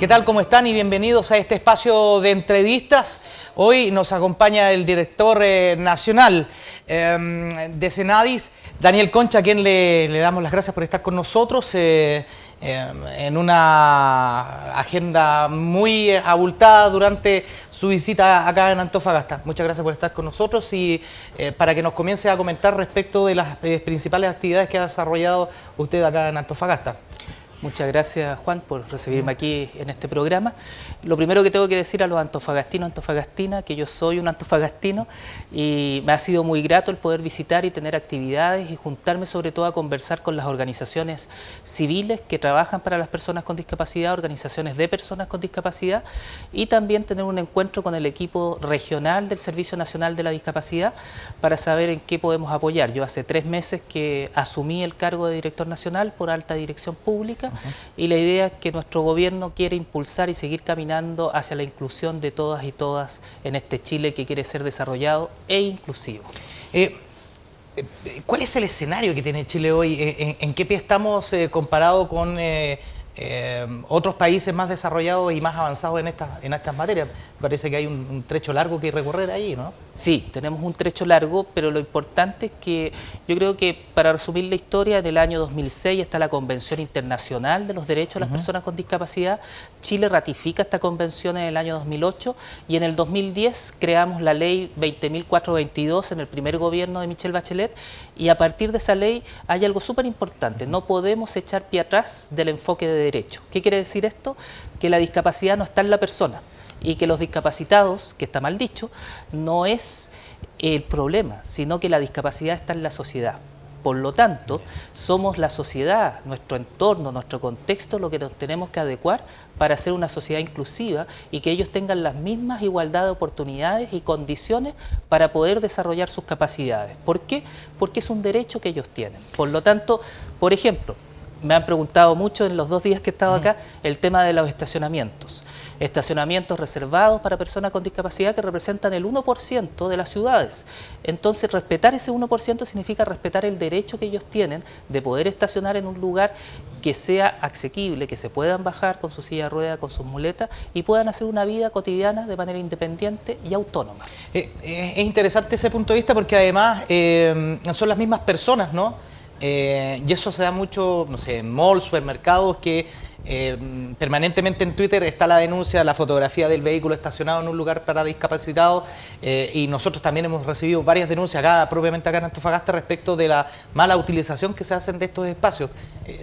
¿Qué tal? ¿Cómo están? Y bienvenidos a este espacio de entrevistas. Hoy nos acompaña el director nacional de Senadis, Daniel Concha, a quien le damos las gracias por estar con nosotros en una agenda muy abultada durante su visita acá en Antofagasta. Muchas gracias por estar con nosotros y para que nos comience a comentar respecto de las principales actividades que ha desarrollado usted acá en Antofagasta. Muchas gracias, Juan, por recibirme aquí en este programa. Lo primero que tengo que decir a los antofagastinos, antofagastina, que yo soy un antofagastino y me ha sido muy grato el poder visitar y tener actividades y juntarme sobre todo a conversar con las organizaciones civiles que trabajan para las personas con discapacidad, organizaciones de personas con discapacidad y también tener un encuentro con el equipo regional del Servicio Nacional de la Discapacidad para saber en qué podemos apoyar. Yo hace 3 meses que asumí el cargo de director nacional por alta dirección pública. Y la idea es que nuestro gobierno quiere impulsar y seguir caminando hacia la inclusión de todas y todas en este Chile que quiere ser desarrollado e inclusivo. ¿Cuál es el escenario que tiene Chile hoy? ¿En qué pie estamos comparado con otros países más desarrollados y más avanzados en estas materias? Me parece que hay un trecho largo que recorrer ahí, ¿no? Sí, tenemos un trecho largo, pero lo importante es que yo creo que, para resumir la historia, en el año 2006 está la Convención Internacional de los Derechos de las Personas con Discapacidad. Chile ratifica esta convención en el año 2008 y en el 2010 creamos la ley 20.422 en el primer gobierno de Michelle Bachelet y a partir de esa ley hay algo súper importante: no podemos echar pie atrás del enfoque de derecho. ¿Qué quiere decir esto? Que la discapacidad no está en la persona y que los discapacitados, que está mal dicho, no es el problema, sino que la discapacidad está en la sociedad. Por lo tanto, somos la sociedad, nuestro entorno, nuestro contexto, lo que nos tenemos que adecuar para ser una sociedad inclusiva y que ellos tengan las mismas igualdad de oportunidades y condiciones para poder desarrollar sus capacidades. ¿Por qué? Porque es un derecho que ellos tienen. Por lo tanto, por ejemplo, me han preguntado mucho en los 2 días que he estado acá el tema de los estacionamientos. Estacionamientos reservados para personas con discapacidad que representan el 1% de las ciudades. Entonces, respetar ese 1% significa respetar el derecho que ellos tienen de poder estacionar en un lugar que sea asequible, que se puedan bajar con su silla de ruedas, con sus muletas y puedan hacer una vida cotidiana de manera independiente y autónoma. Es interesante ese punto de vista porque además son las mismas personas, ¿no? Y eso se da mucho, no sé, en malls, supermercados, que permanentemente en Twitter está la denuncia, la fotografía del vehículo estacionado en un lugar para discapacitados, y nosotros también hemos recibido varias denuncias propiamente acá en Antofagasta respecto de la mala utilización que se hacen de estos espacios.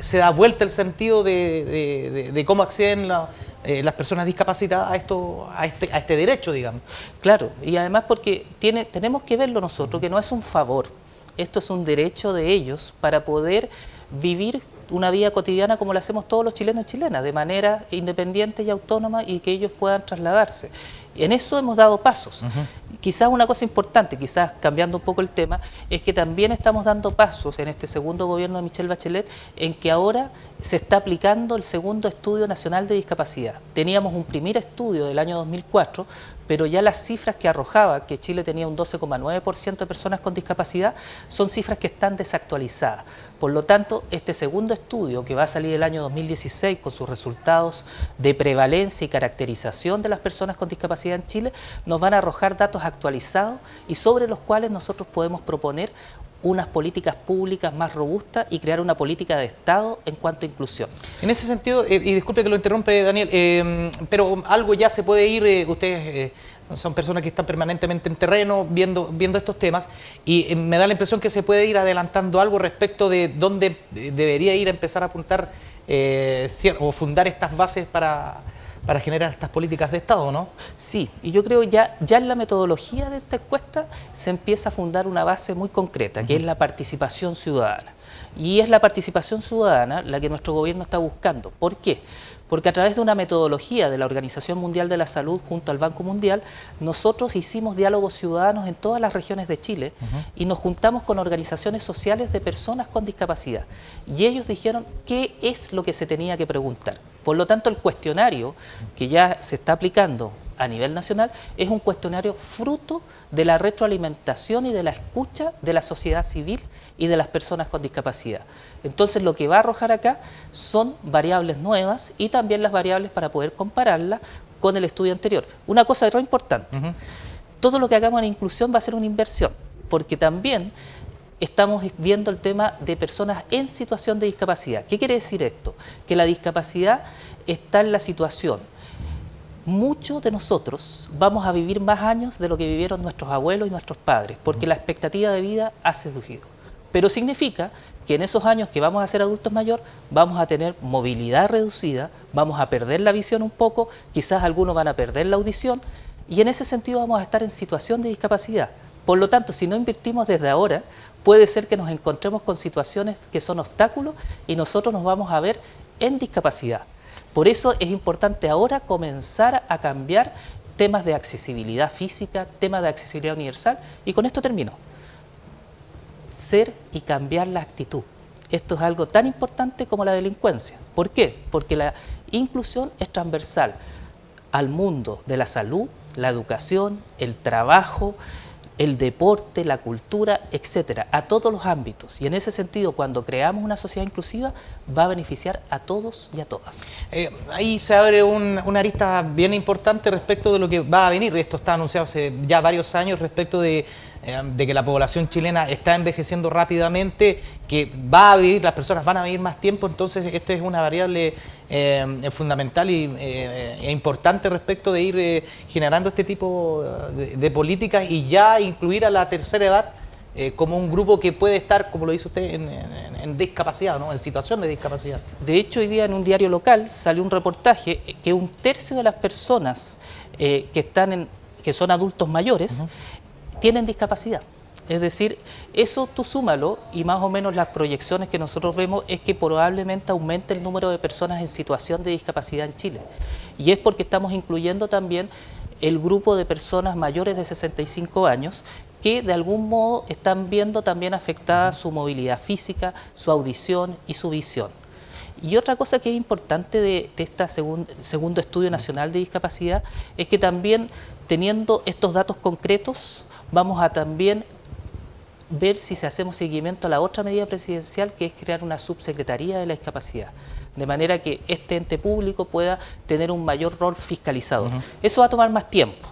Se da vuelta el sentido de cómo acceden las personas discapacitadas a este derecho, digamos. Claro, y además porque tenemos que verlo nosotros, que no es un favor. Esto es un derecho de ellos para poder vivir una vida cotidiana como la hacemos todos los chilenos y chilenas, de manera independiente y autónoma, y que ellos puedan trasladarse. En eso hemos dado pasos. Quizás una cosa importante, quizás cambiando un poco el tema, es que también estamos dando pasos en este segundo gobierno de Michelle Bachelet en que ahora se está aplicando el segundo Estudio Nacional de Discapacidad. Teníamos un primer estudio del año 2004, pero ya las cifras que arrojaba que Chile tenía un 12,9% de personas con discapacidad son cifras que están desactualizadas. Por lo tanto, este segundo estudio, que va a salir el año 2016 con sus resultados de prevalencia y caracterización de las personas con discapacidad en Chile, nos van a arrojar datos actualizados y sobre los cuales nosotros podemos proponer unas políticas públicas más robustas y crear una política de Estado en cuanto a inclusión. En ese sentido, y disculpe que lo interrumpe, Daniel, pero algo ya se puede ir, ustedes son personas que están permanentemente en terreno viendo estos temas, y me da la impresión que se puede ir adelantando algo respecto de dónde debería ir a empezar a apuntar o fundar estas bases para generar estas políticas de Estado, ¿no? Sí, y yo creo ya en la metodología de esta encuesta se empieza a fundar una base muy concreta, que es la participación ciudadana. Y es la participación ciudadana la que nuestro gobierno está buscando. ¿Por qué? Porque a través de una metodología de la Organización Mundial de la Salud junto al Banco Mundial, nosotros hicimos diálogos ciudadanos en todas las regiones de Chile y nos juntamos con organizaciones sociales de personas con discapacidad. Y ellos dijeron qué es lo que se tenía que preguntar. Por lo tanto, el cuestionario que ya se está aplicando a nivel nacional es un cuestionario fruto de la retroalimentación y de la escucha de la sociedad civil y de las personas con discapacidad. Entonces, lo que va a arrojar acá son variables nuevas y también las variables para poder compararlas con el estudio anterior. Una cosa muy importante, todo lo que hagamos en inclusión va a ser una inversión, porque también estamos viendo el tema de personas en situación de discapacidad. ¿Qué quiere decir esto? Que la discapacidad está en la situación. Muchos de nosotros vamos a vivir más años de lo que vivieron nuestros abuelos y nuestros padres, porque la expectativa de vida ha reducido. Pero significa que en esos años que vamos a ser adultos mayores, vamos a tener movilidad reducida, vamos a perder la visión un poco, quizás algunos van a perder la audición, y en ese sentido vamos a estar en situación de discapacidad. Por lo tanto, si no invertimos desde ahora, puede ser que nos encontremos con situaciones que son obstáculos y nosotros nos vamos a ver en discapacidad. Por eso es importante ahora comenzar a cambiar temas de accesibilidad física, temas de accesibilidad universal, y con esto termino. Ser y cambiar la actitud. Esto es algo tan importante como la delincuencia. ¿Por qué? Porque la inclusión es transversal al mundo de la salud, la educación, el trabajo, el deporte, la cultura, etcétera, a todos los ámbitos. Y en ese sentido, cuando creamos una sociedad inclusiva, va a beneficiar a todos y a todas. Ahí se abre una arista bien importante respecto de lo que va a venir. Esto está anunciado hace ya varios años respecto de que la población chilena está envejeciendo rápidamente, que va a vivir, las personas van a vivir más tiempo, entonces esto es una variable fundamental e importante respecto de ir generando este tipo de políticas y ya incluir a la tercera edad como un grupo que puede estar, como lo dice usted, en discapacidad, ¿no? En situación de discapacidad. De hecho, hoy día en un diario local salió un reportaje que 1/3 de las personas que son adultos mayores tienen discapacidad. Es decir, eso tú súmalo y más o menos las proyecciones que nosotros vemos es que probablemente aumente el número de personas en situación de discapacidad en Chile. Y es porque estamos incluyendo también el grupo de personas mayores de 65 años que de algún modo están viendo también afectada su movilidad física, su audición y su visión. Y otra cosa que es importante de este segundo estudio nacional de discapacidad es que también teniendo estos datos concretos vamos a también ver si hacemos seguimiento a la otra medida presidencial, que es crear una subsecretaría de la discapacidad, de manera que este ente público pueda tener un mayor rol fiscalizador. Eso va a tomar más tiempo,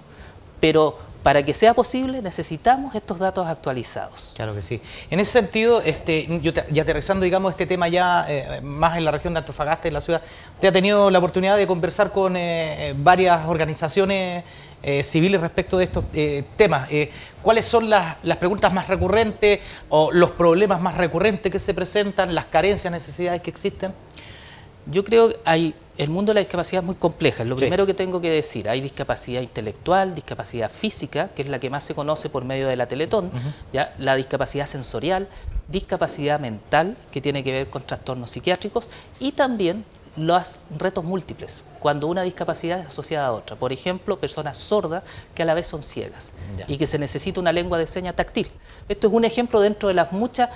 pero para que sea posible necesitamos estos datos actualizados. Claro que sí. En ese sentido, y aterrizando, digamos, este tema ya más en la región de Antofagasta, en la ciudad, usted ha tenido la oportunidad de conversar con varias organizaciones civiles respecto de estos temas. ¿Cuáles son las preguntas más recurrentes o los problemas más recurrentes que se presentan, las carencias, necesidades que existen? Yo creo que el mundo de la discapacidad es muy compleja. Lo primero que tengo que decir, hay discapacidad intelectual, discapacidad física, que es la que más se conoce por medio de la Teletón, ¿ya? La discapacidad sensorial, discapacidad mental, que tiene que ver con trastornos psiquiátricos, y también los retos múltiples, cuando una discapacidad es asociada a otra. Por ejemplo, personas sordas que a la vez son ciegas y que se necesita una lengua de señas táctil. Esto es un ejemplo dentro de las muchas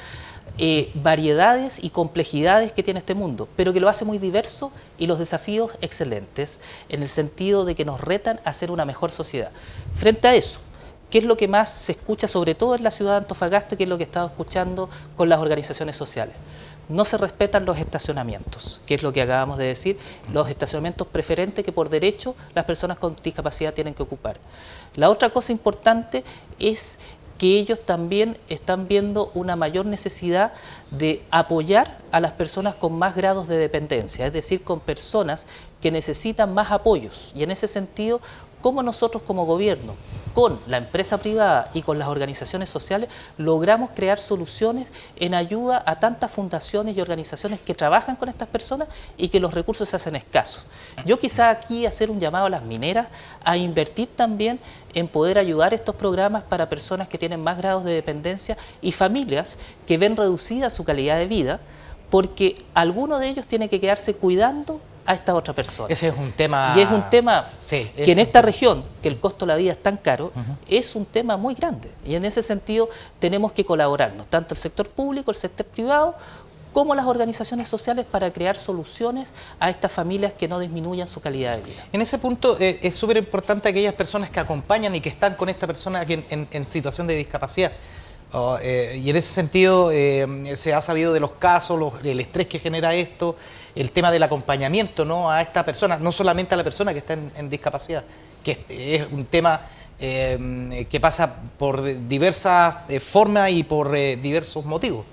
variedades y complejidades que tiene este mundo, pero que lo hace muy diverso y los desafíos excelentes en el sentido de que nos retan a ser una mejor sociedad. Frente a eso, ¿qué es lo que más se escucha sobre todo en la ciudad de Antofagasta, que es lo que he estado escuchando con las organizaciones sociales? No se respetan los estacionamientos, que es lo que acabamos de decir, los estacionamientos preferentes que por derecho las personas con discapacidad tienen que ocupar. La otra cosa importante es que ellos también están viendo una mayor necesidad de apoyar a las personas con más grados de dependencia, es decir, con personas que necesitan más apoyos. Y en ese sentido, cómo nosotros como gobierno, con la empresa privada y con las organizaciones sociales, logramos crear soluciones en ayuda a tantas fundaciones y organizaciones que trabajan con estas personas y que los recursos se hacen escasos. Yo quizá aquí hacer un llamado a las mineras a invertir también en poder ayudar estos programas para personas que tienen más grados de dependencia y familias que ven reducida su calidad de vida, porque alguno de ellos tiene que quedarse cuidando a esta otra persona. Ese es un tema... Y es un tema sí, que en esta región, que el costo de la vida es tan caro, es un tema muy grande. Y en ese sentido tenemos que colaborarnos, tanto el sector público, el sector privado, como las organizaciones sociales para crear soluciones a estas familias que no disminuyan su calidad de vida. En ese punto es súper importante aquellas personas que acompañan y que están con esta persona que en situación de discapacidad. Y en ese sentido se ha sabido de los casos, el estrés que genera esto, el tema del acompañamiento, ¿no?, a esta persona, no solamente a la persona que está en discapacidad, que es un tema que pasa por diversas formas y por diversos motivos.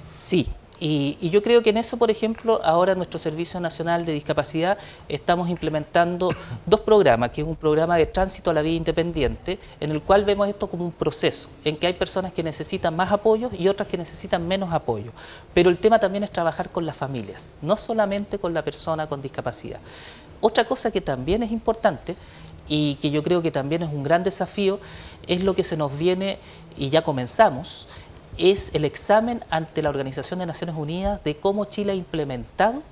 Sí. Y yo creo que en eso, por ejemplo, ahora en nuestro Servicio Nacional de Discapacidad estamos implementando dos programas, que es un programa de tránsito a la vida independiente, en el cual vemos esto como un proceso, en que hay personas que necesitan más apoyo y otras que necesitan menos apoyo. Pero el tema también es trabajar con las familias, no solamente con la persona con discapacidad. Otra cosa que también es importante y que yo creo que también es un gran desafío, es lo que se nos viene, y ya comenzamos, es el examen ante la Organización de Naciones Unidas de cómo Chile ha implementado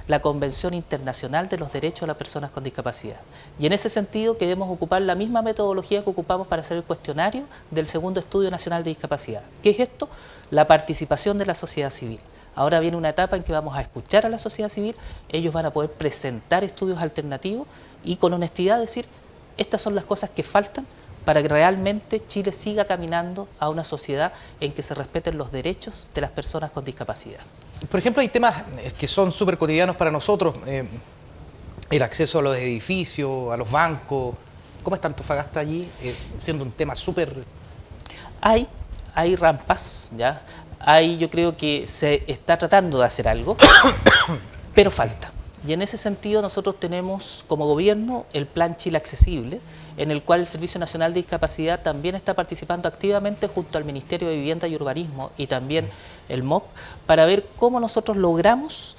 la Convención Internacional de los Derechos de las Personas con Discapacidad. Y en ese sentido queremos ocupar la misma metodología que ocupamos para hacer el cuestionario del segundo Estudio Nacional de Discapacidad. ¿Qué es esto? La participación de la sociedad civil. Ahora viene una etapa en que vamos a escuchar a la sociedad civil, ellos van a poder presentar estudios alternativos y con honestidad decir, estas son las cosas que faltan para que realmente Chile siga caminando a una sociedad en que se respeten los derechos de las personas con discapacidad. Por ejemplo, hay temas que son súper cotidianos para nosotros, el acceso a los edificios, a los bancos. ¿Cómo está Antofagasta allí? Siendo un tema súper... Hay rampas, ¿ya? Yo creo que se está tratando de hacer algo, pero falta. Y en ese sentido nosotros tenemos como gobierno el Plan Chile Accesible, en el cual el Servicio Nacional de Discapacidad también está participando activamente junto al Ministerio de Vivienda y Urbanismo y también el MOP, para ver cómo nosotros logramos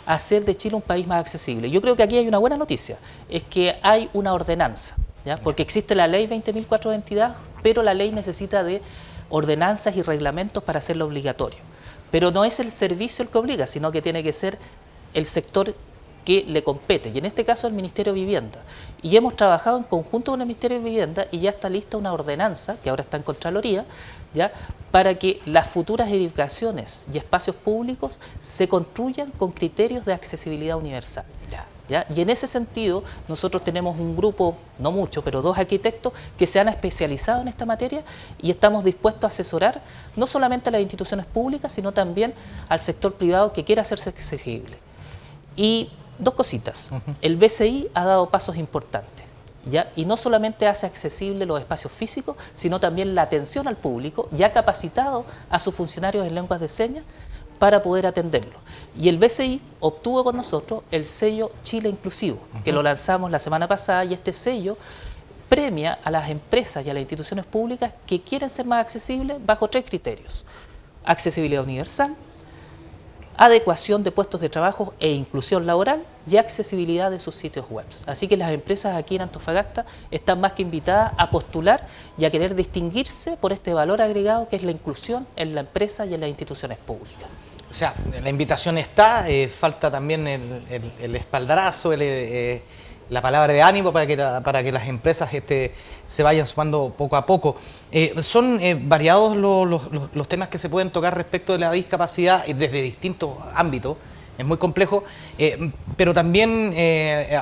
hacer de Chile un país más accesible. Yo creo que aquí hay una buena noticia, es que hay una ordenanza, ¿ya? Porque existe la ley 20.422, pero la ley necesita de ordenanzas y reglamentos para hacerlo obligatorio. Pero no es el servicio el que obliga, sino que tiene que ser el sector que le compete, y en este caso el Ministerio de Vivienda. Y hemos trabajado en conjunto con el Ministerio de Vivienda y ya está lista una ordenanza, que ahora está en Contraloría, ¿ya?, para que las futuras edificaciones y espacios públicos se construyan con criterios de accesibilidad universal. ¿Ya? Y en ese sentido nosotros tenemos un grupo, no mucho, pero 2 arquitectos que se han especializado en esta materia y estamos dispuestos a asesorar no solamente a las instituciones públicas, sino también al sector privado que quiera hacerse accesible. Y 2 cositas, el BCI ha dado pasos importantes, ¿ya? Y no solamente hace accesible los espacios físicos, sino también la atención al público, y ha capacitado a sus funcionarios en lenguas de señas para poder atenderlo. Y el BCI obtuvo con nosotros el sello Chile Inclusivo, que lo lanzamos la semana pasada, y este sello premia a las empresas y a las instituciones públicas que quieren ser más accesibles bajo 3 criterios: accesibilidad universal, adecuación de puestos de trabajo e inclusión laboral, y accesibilidad de sus sitios web. Así que las empresas aquí en Antofagasta están más que invitadas a postular y a querer distinguirse por este valor agregado que es la inclusión en la empresa y en las instituciones públicas. O sea, la invitación está, falta también el espaldarazo, la palabra de ánimo para que las empresas se vayan sumando poco a poco. Son variados los temas que se pueden tocar respecto de la discapacidad desde distintos ámbitos, es muy complejo, pero también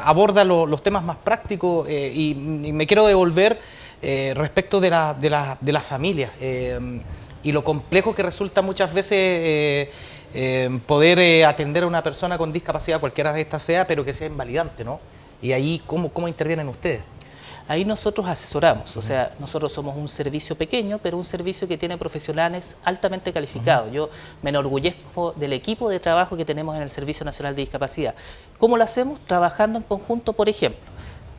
aborda los temas más prácticos y me quiero devolver respecto de las familias y lo complejo que resulta muchas veces poder atender a una persona con discapacidad, cualquiera de estas sea, pero que sea invalidante, ¿no? Y ahí, ¿cómo intervienen ustedes? Ahí nosotros asesoramos, o sea, nosotros somos un servicio pequeño, pero un servicio que tiene profesionales altamente calificados. Yo me enorgullezco del equipo de trabajo que tenemos en el Servicio Nacional de Discapacidad. ¿Cómo lo hacemos? Trabajando en conjunto, por ejemplo.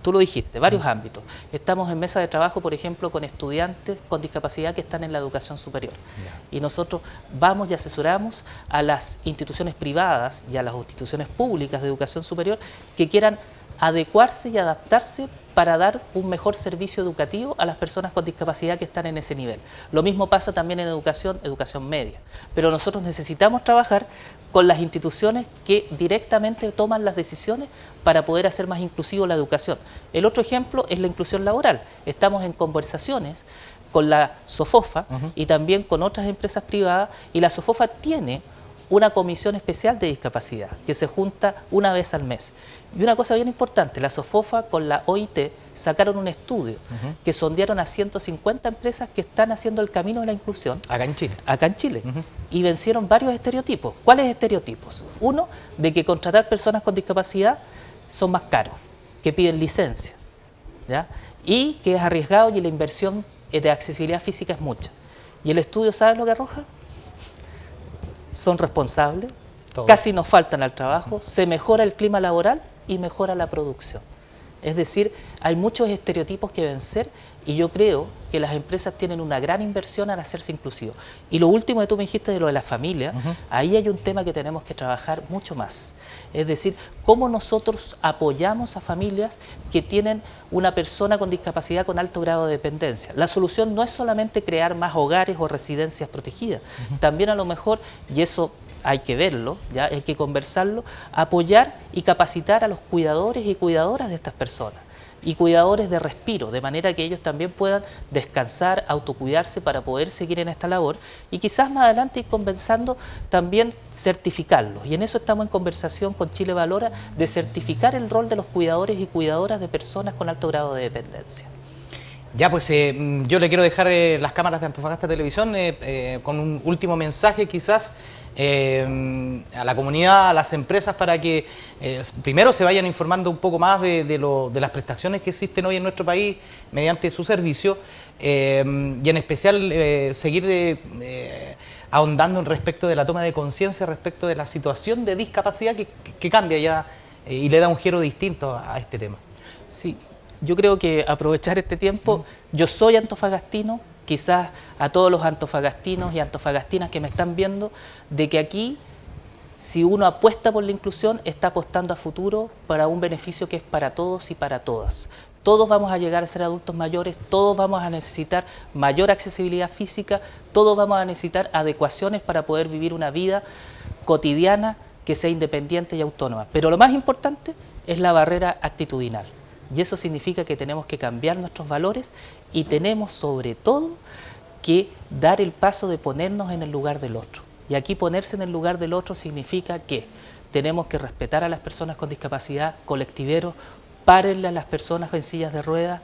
Tú lo dijiste, varios ámbitos. Estamos en mesa de trabajo, por ejemplo, con estudiantes con discapacidad que están en la educación superior. Y nosotros vamos y asesoramos a las instituciones privadas y a las instituciones públicas de educación superior que quieran adecuarse y adaptarse para dar un mejor servicio educativo a las personas con discapacidad que están en ese nivel. Lo mismo pasa también en educación media. Pero nosotros necesitamos trabajar con las instituciones que directamente toman las decisiones para poder hacer más inclusivo la educación. El otro ejemplo es la inclusión laboral. Estamos en conversaciones con la SOFOFA y también con otras empresas privadas, y la SOFOFA tiene una comisión especial de discapacidad que se junta una vez al mes. Y una cosa bien importante, la SOFOFA con la OIT sacaron un estudio que sondearon a 150 empresas que están haciendo el camino de la inclusión. Acá en Chile. Acá en Chile. Y vencieron varios estereotipos. ¿Cuáles estereotipos? Uno, de que contratar personas con discapacidad son más caros, que piden licencia, ¿ya? Y que es arriesgado y la inversión de accesibilidad física es mucha. ¿Y el estudio sabe lo que arroja? Son responsables, casi no faltan al trabajo, se mejora el clima laboral y mejora la producción. Es decir, hay muchos estereotipos que vencer y yo creo que las empresas tienen una gran inversión al hacerse inclusivos. Y lo último que tú me dijiste de lo de la familia, ahí hay un tema que tenemos que trabajar mucho más. Es decir, cómo nosotros apoyamos a familias que tienen una persona con discapacidad con alto grado de dependencia. La solución no es solamente crear más hogares o residencias protegidas, también a lo mejor, y eso hay que verlo, ¿ya? Hay que conversarlo, apoyar y capacitar a los cuidadores y cuidadoras de estas personas y cuidadores de respiro, de manera que ellos también puedan descansar, autocuidarse para poder seguir en esta labor y quizás más adelante ir conversando también certificarlos. Y en eso estamos en conversación con Chile Valora de certificar el rol de los cuidadores y cuidadoras de personas con alto grado de dependencia. Ya, pues yo le quiero dejar las cámaras de Antofagasta Televisión con un último mensaje quizás a la comunidad, a las empresas, para que primero se vayan informando un poco más de las prestaciones que existen hoy en nuestro país mediante su servicio y en especial seguir ahondando en respecto de la toma de conciencia respecto de la situación de discapacidad que cambia ya y le da un giro distinto a este tema. Sí. Yo creo que aprovechar este tiempo, yo soy antofagastino, quizás a todos los antofagastinos y antofagastinas que me están viendo, de que aquí, si uno apuesta por la inclusión, está apostando a futuro para un beneficio que es para todos y para todas. Todos vamos a llegar a ser adultos mayores, todos vamos a necesitar mayor accesibilidad física, todos vamos a necesitar adecuaciones para poder vivir una vida cotidiana que sea independiente y autónoma. Pero lo más importante es la barrera actitudinal. Y eso significa que tenemos que cambiar nuestros valores y tenemos sobre todo que dar el paso de ponernos en el lugar del otro. Y aquí ponerse en el lugar del otro significa que tenemos que respetar a las personas con discapacidad, colectiveros, párenle a las personas en sillas de ruedas,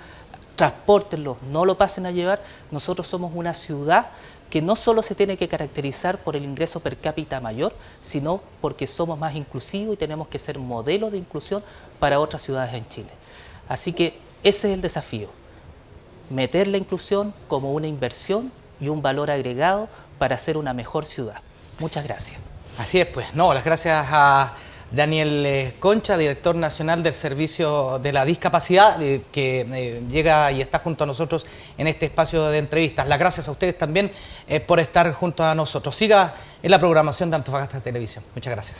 transpórtenlos, no lo pasen a llevar. Nosotros somos una ciudad que no solo se tiene que caracterizar por el ingreso per cápita mayor, sino porque somos más inclusivos y tenemos que ser modelo de inclusión para otras ciudades en Chile. Así que ese es el desafío, meter la inclusión como una inversión y un valor agregado para hacer una mejor ciudad. Muchas gracias. Así es, pues. No, las gracias a Daniel Concha, director nacional del Servicio de la Discapacidad, que llega y está junto a nosotros en este espacio de entrevistas. Las gracias a ustedes también por estar junto a nosotros. Siga en la programación de Antofagasta Televisión. Muchas gracias.